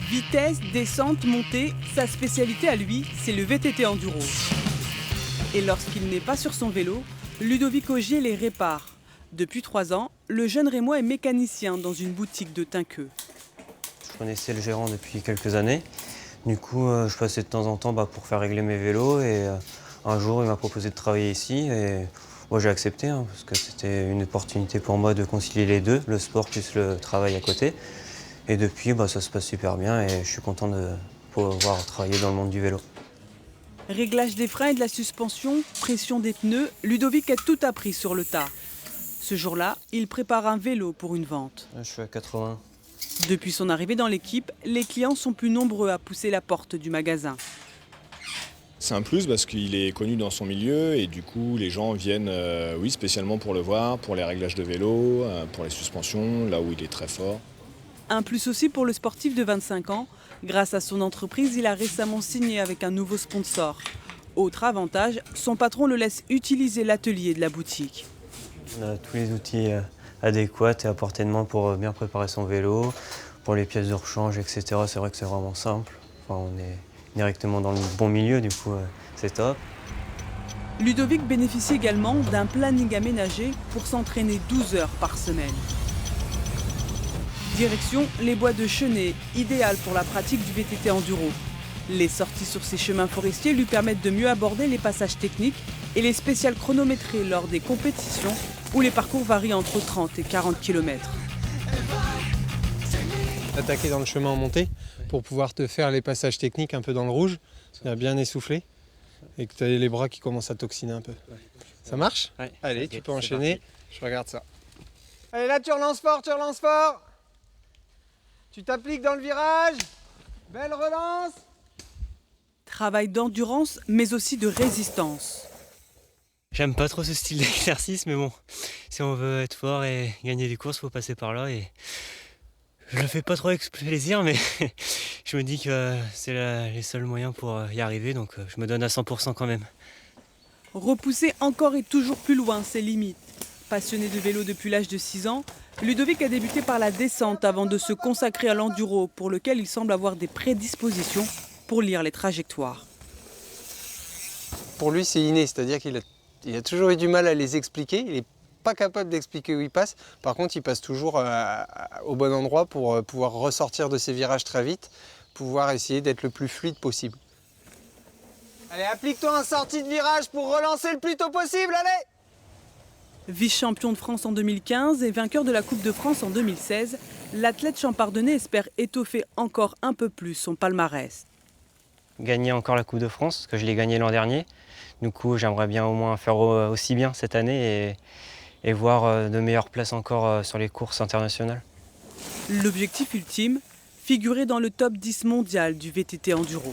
Vitesse, descente, montée, sa spécialité à lui, c'est le VTT enduro. Et lorsqu'il n'est pas sur son vélo, Ludovic Augier les répare. Depuis 3 ans, le jeune Rémois est mécanicien dans une boutique de Tinqueux. Je connaissais le gérant depuis quelques années. Du coup, je passais de temps en temps pour faire régler mes vélos. Et un jour, il m'a proposé de travailler ici. Et moi, j'ai accepté parce que c'était une opportunité pour moi de concilier les deux, le sport plus le travail à côté. Et depuis, ça se passe super bien et je suis content de pouvoir travailler dans le monde du vélo. Réglage des freins et de la suspension, pression des pneus, Ludovic a tout appris sur le tas. Ce jour-là, il prépare un vélo pour une vente. Je suis à 80. Depuis son arrivée dans l'équipe, les clients sont plus nombreux à pousser la porte du magasin. C'est un plus parce qu'il est connu dans son milieu et du coup les gens viennent spécialement pour le voir, pour les réglages de vélo, pour les suspensions, là où il est très fort. Un plus aussi pour le sportif de 25 ans. Grâce à son entreprise, il a récemment signé avec un nouveau sponsor. Autre avantage, son patron le laisse utiliser l'atelier de la boutique. On a tous les outils adéquats et à portée de main pour bien préparer son vélo, pour les pièces de rechange, etc. C'est vrai que c'est vraiment simple. On est directement dans le bon milieu, du coup c'est top. Ludovic bénéficie également d'un planning aménagé pour s'entraîner 12 heures par semaine. Direction les bois de Chenay, idéal pour la pratique du VTT enduro. Les sorties sur ces chemins forestiers lui permettent de mieux aborder les passages techniques et les spéciales chronométrées lors des compétitions où les parcours varient entre 30 et 40 km. Attaquer dans le chemin en montée pour pouvoir te faire les passages techniques un peu dans le rouge, bien essoufflé et que tu as les bras qui commencent à toxiner un peu. Ça marche ? Ouais. Allez, tu peux enchaîner, je regarde ça. Allez, là tu relances fort, tu relances fort. Tu t'appliques dans le virage. Belle relance. Travail d'endurance, mais aussi de résistance. J'aime pas trop ce style d'exercice, mais bon, si on veut être fort et gagner des courses, faut passer par là. Et je le fais pas trop avec plaisir, mais je me dis que c'est les seuls moyens pour y arriver, donc je me donne à 100% quand même. Repousser encore et toujours plus loin ses limites. Passionné de vélo depuis l'âge de 6 ans, Ludovic a débuté par la descente avant de se consacrer à l'enduro, pour lequel il semble avoir des prédispositions pour lire les trajectoires. Pour lui, c'est inné, c'est-à-dire qu'il a toujours eu du mal à les expliquer. Il n'est pas capable d'expliquer où il passe. Par contre, il passe toujours au bon endroit pour pouvoir ressortir de ses virages très vite, pouvoir essayer d'être le plus fluide possible. Allez, applique-toi en sortie de virage pour relancer le plus tôt possible, allez! Vice-champion de France en 2015 et vainqueur de la Coupe de France en 2016, l'athlète champardonnais espère étoffer encore un peu plus son palmarès. Gagner encore la Coupe de France, parce que je l'ai gagnée l'an dernier. Du coup, j'aimerais bien au moins faire aussi bien cette année et voir de meilleures places encore sur les courses internationales. L'objectif ultime, figurer dans le top 10 mondial du VTT enduro.